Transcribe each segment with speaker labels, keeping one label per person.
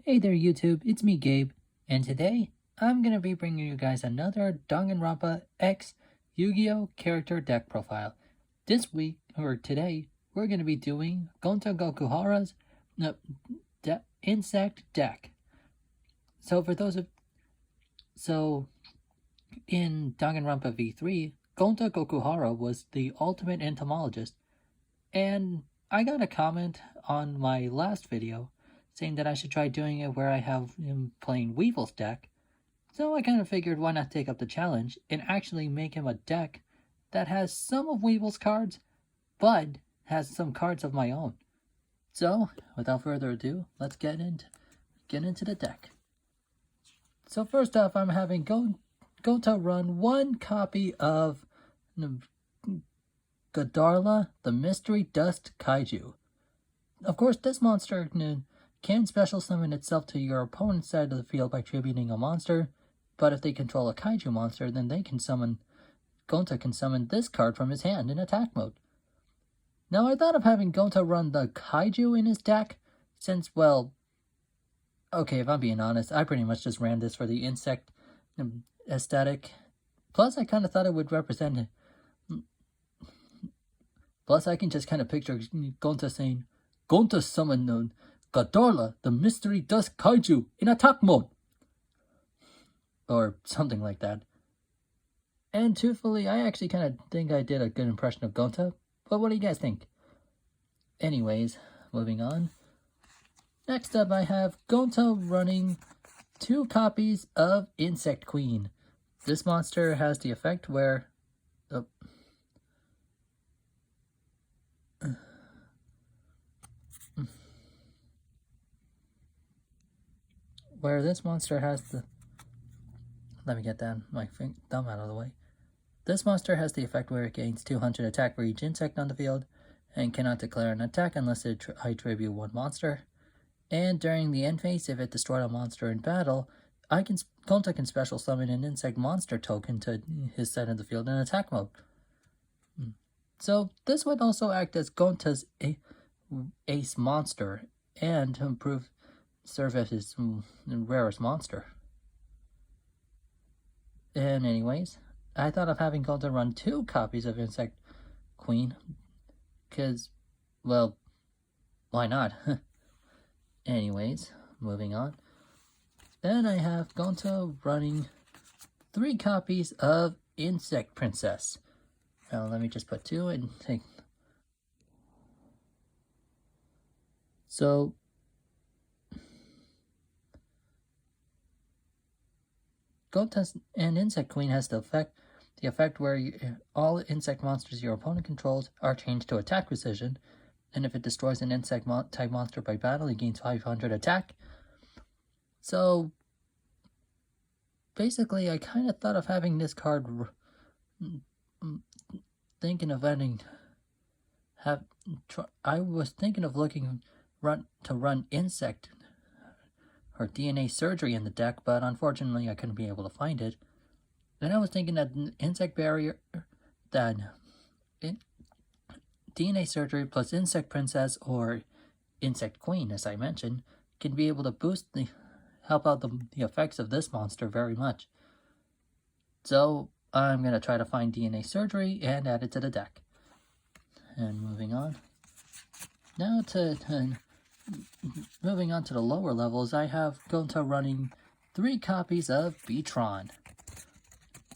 Speaker 1: Hey there YouTube, it's me Gabe, and today I'm going to be bringing you guys another Danganronpa X Yu-Gi-Oh! Character deck profile. This week, or today, we're going to be doing Gonta Gokuhara's insect deck. So in Danganronpa V3, Gonta Gokuhara was the ultimate entomologist, and I got a comment on my last video saying that I should try doing it where I have him playing Weevil's deck. So I kind of figured why not take up the challenge and actually make him a deck that has some of Weevil's cards, but has some cards of my own. So, without further ado, let's get into the deck. So first off, I'm having Gonta run one copy of Gokuhara, the Mystery Dust Kaiju. Of course, this monster can special summon itself to your opponent's side of the field by tributing a monster, but if they control a kaiju monster, then Gonta can summon this card from his hand in attack mode. Now, I thought of having Gonta run the kaiju in his deck, since, well, okay, if I'm being honest, I pretty much just ran this for the insect aesthetic. Plus, I kind of thought it would represent. Plus, I can just kind of picture Gonta saying, "Gonta summoned Gokuhara, the Mystery Dust Kaiju, in attack mode." Or something like that. And truthfully, I actually kind of think I did a good impression of Gonta. But what do you guys think? Anyways, moving on. Next up, I have Gonta running two copies of Insect Queen. This monster has the effect where this monster has the... Let me get my thumb out of the way. This monster has the effect where it gains 200 attack for each insect on the field, and cannot declare an attack unless I tribute one monster. And during the end phase, if it destroyed a monster in battle, Gonta can special summon an insect monster token to his side of the field in attack mode. So this would also act as Gonta's ace monster and serve as his rarest monster. And anyways, I thought of having Gonta run two copies of Insect Queen, because, well, why not? Anyways, moving on. Then I have Gonta running three copies of Insect Princess. Now let me just put two and take... So... Gonta and Insect Queen has the effect where all insect monsters your opponent controls are changed to attack precision, and if it destroys an insect type monster by battle, he gains 500 attack. So basically, I kind of thought of having this card, I was thinking of run insect or DNA surgery in the deck, but unfortunately I couldn't be able to find it. Then I was thinking that insect barrier, DNA surgery plus insect princess or insect queen, as I mentioned, can be able to help out the effects of this monster very much. So I'm gonna try to find DNA surgery and add it to the deck. And moving on. Now moving on to the lower levels, I have Gonta running three copies of Beatron.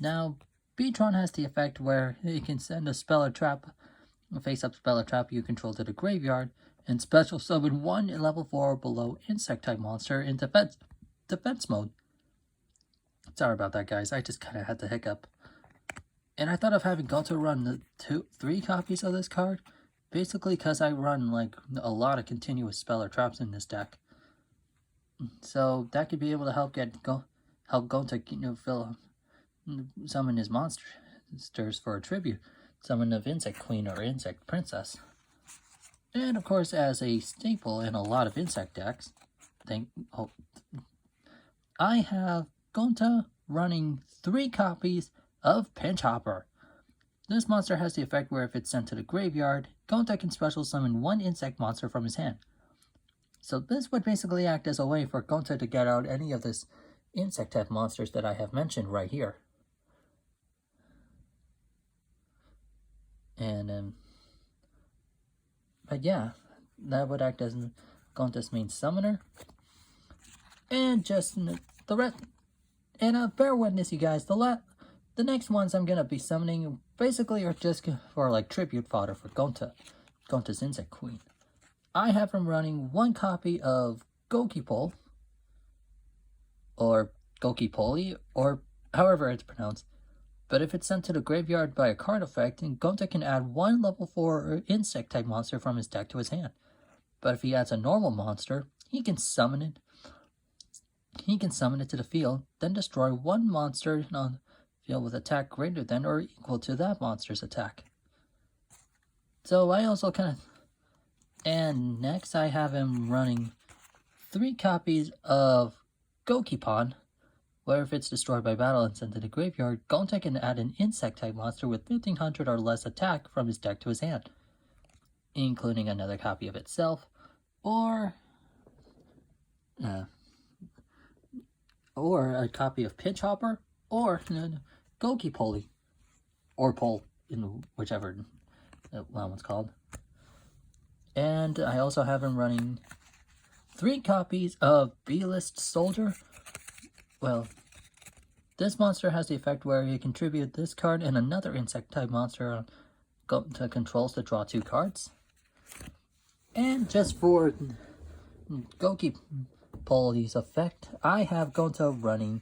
Speaker 1: Now, Beatron has the effect where it can send a face-up speller trap you control to the graveyard, and special summon one level 4 or below insect-type monster in defense mode. Sorry about that, guys. I just kind of had to hiccup. And I thought of having Gonta run three copies of this card, basically because I run like a lot of continuous speller traps in this deck. So that could be able to help Gonta summon his monsters for a tribute, summon of Insect Queen or Insect Princess. And of course, as a staple in a lot of insect decks, I have Gonta running three copies of Pinch Hopper. This monster has the effect where if it's sent to the graveyard, Gonta can special summon one insect monster from his hand. So this would basically act as a way for Gonta to get out any of this insect type monsters that I have mentioned right here. And but yeah, that would act as Gonta's main summoner. And just the rest. And bear witness, you guys, the next ones I'm gonna be summoning basically are just for like tribute fodder for Gonta's Insect Queen. I have him running one copy of Gokipol, or Gokipoli, or however it's pronounced. But if it's sent to the graveyard by a card effect, then Gonta can add one level 4 insect type monster from his deck to his hand. But if he adds a normal monster, he can summon it. He can summon it to the field, then destroy one monster on the field with attack greater than or equal to that monster's attack. So I also and next I have him running 3 copies of Gokipon, where if it's destroyed by battle and sent to the graveyard, Gonta can add an insect type monster with 1500 or less attack from his deck to his hand, including another copy of itself, or a copy of Pitch Hopper, or Gokipoli, or Pole, in whichever that one's called. And I also have him running 3 copies of B-List Soldier. Well, this monster has the effect where you contribute this card and another insect type monster to controls to draw 2 cards. And just for Gokipoli's effect, I have Gonta running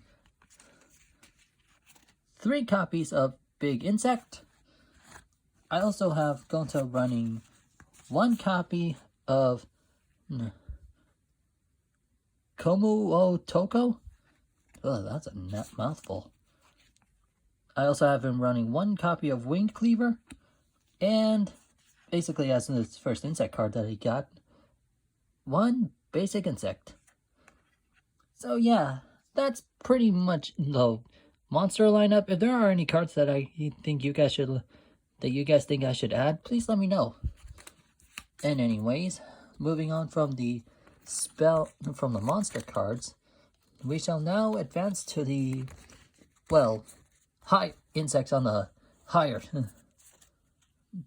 Speaker 1: 3 copies of Big Insect. I also have Gonta running 1 copy of Komu o Toko. Oh, that's a mouthful. I also have him running 1 copy of Winged Cleaver, and basically as his first insect card that he got, 1 basic insect. So yeah, that's pretty much the monster lineup. If there are any cards that I think you guys think I should add, please let me know. And anyways, moving on from the monster cards, we shall now advance to the, well, high insects on the higher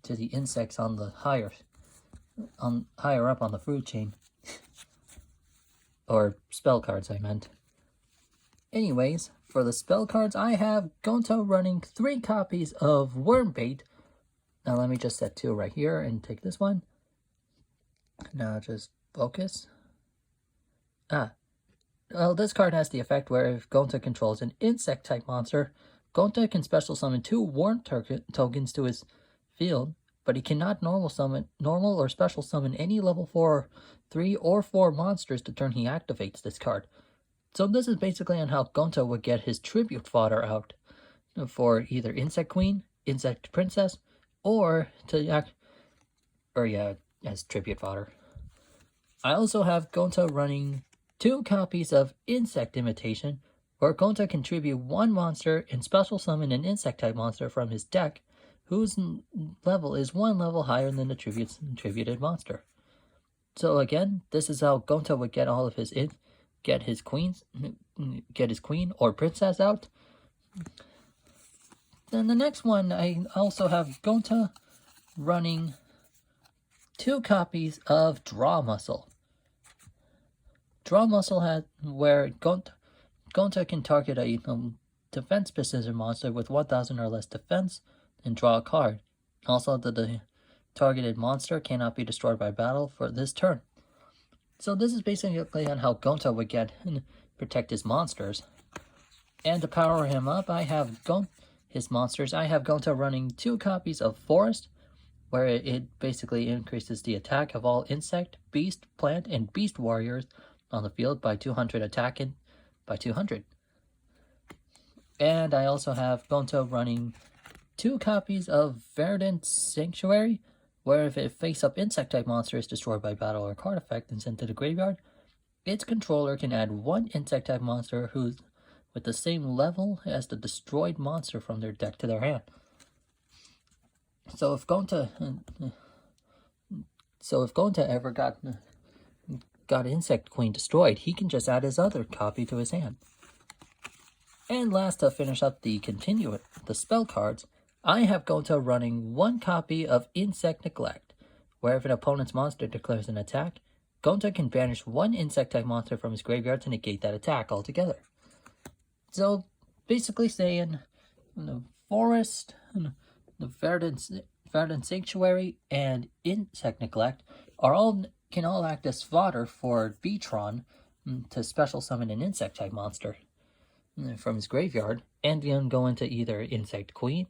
Speaker 1: to the insects on the higher up on the food chain. Or spell cards, I meant. Anyways, for the spell cards, I have Gonta running 3 copies of Wormbait. Now let me just set 2 right here and take this one. Now just focus. Well, this card has the effect where if Gonta controls an insect type monster, Gonta can special summon 2 Warm tokens to his field, but he cannot normal or special summon any level 4, 3, or 4 monsters the turn he activates this card. So this is basically on how Gonta would get his tribute fodder out for either Insect Queen, Insect Princess, or as tribute fodder. I also have Gonta running 2 copies of Insect Imitation, where Gonta contribute 1 monster and special summon an insect type monster from his deck, whose level is 1 level higher than the tributed monster. So again, this is how Gonta would get all of his get his queen or princess out. Then the next one, I also have Gonta running 2 copies of Draw Muscle. Draw Muscle has where Gonta can target a defense precision monster with 1000 or less defense and draw a card. Also, the targeted monster cannot be destroyed by battle for this turn. So this is basically on how Gonta would get and protect his monsters. And to power him up, I have his monsters. I have Gonta running 2 copies of Forest, where it basically increases the attack of all insect, beast, plant, and beast warriors on the field by 200 attack and by 200. And I also have Gonta running 2 copies of Verdant Sanctuary, where if a face-up insect-type monster is destroyed by battle or card effect and sent to the graveyard, its controller can add 1 insect-type monster who's with the same level as the destroyed monster from their deck to their hand. So if Gonta ever got got Insect Queen destroyed, he can just add his other copy to his hand. And last, to finish up the spell cards, I have Gonta running 1 copy of Insect Neglect. Where if an opponent's monster declares an attack, Gonta can banish 1 insect-type monster from his graveyard to negate that attack altogether. So, basically saying, the Forest, the Verdant Sanctuary, and Insect Neglect can all act as fodder for Beatron to special summon an insect-type monster from his graveyard, and then go into either Insect Queen,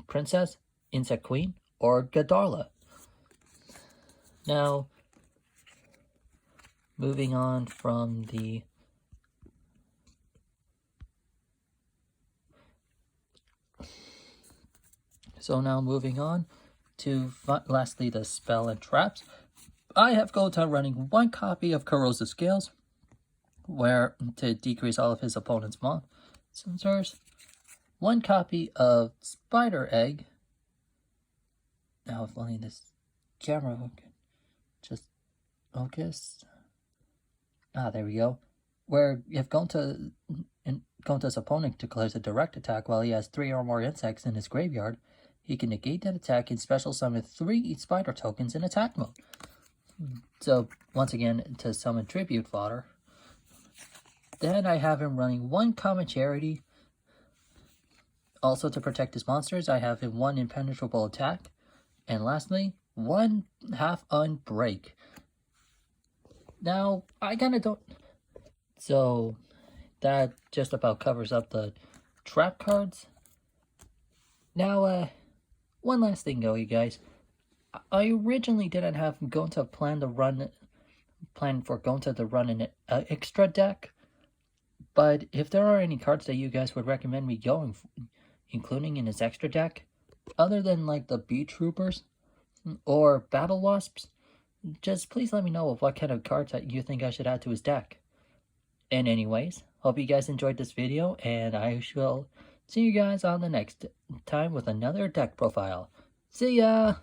Speaker 1: Princess, Insect Queen, or Gadarla. Now, moving on from the to lastly the spell and traps. I have Gonta running 1 copy of Corrosive Scales, where to decrease all of his opponent's monsters. 1 copy of Spider Egg. Now, if only this camera can just focus. There we go. Where if Gonta's opponent declares a direct attack while he has 3 or more insects in his graveyard, he can negate that attack and special summon 3 spider tokens in attack mode. So, once again, to summon tribute fodder. Then I have him running 1 Common Charity. Also, to protect his monsters, I have him 1 Impenetrable Attack. And lastly, 1 Half Unbreak. Now, I kind of don't... So, that just about covers up the trap cards. Now, one last thing though, you guys. I originally didn't have Gonta plan for Gonta to run an extra deck. But if there are any cards that you guys would recommend me including in his extra deck, other than like the Bee Troopers or Battle Wasps, just please let me know of what kind of cards that you think I should add to his deck. And anyways, hope you guys enjoyed this video, and I shall see you guys on the next time with another deck profile. See ya!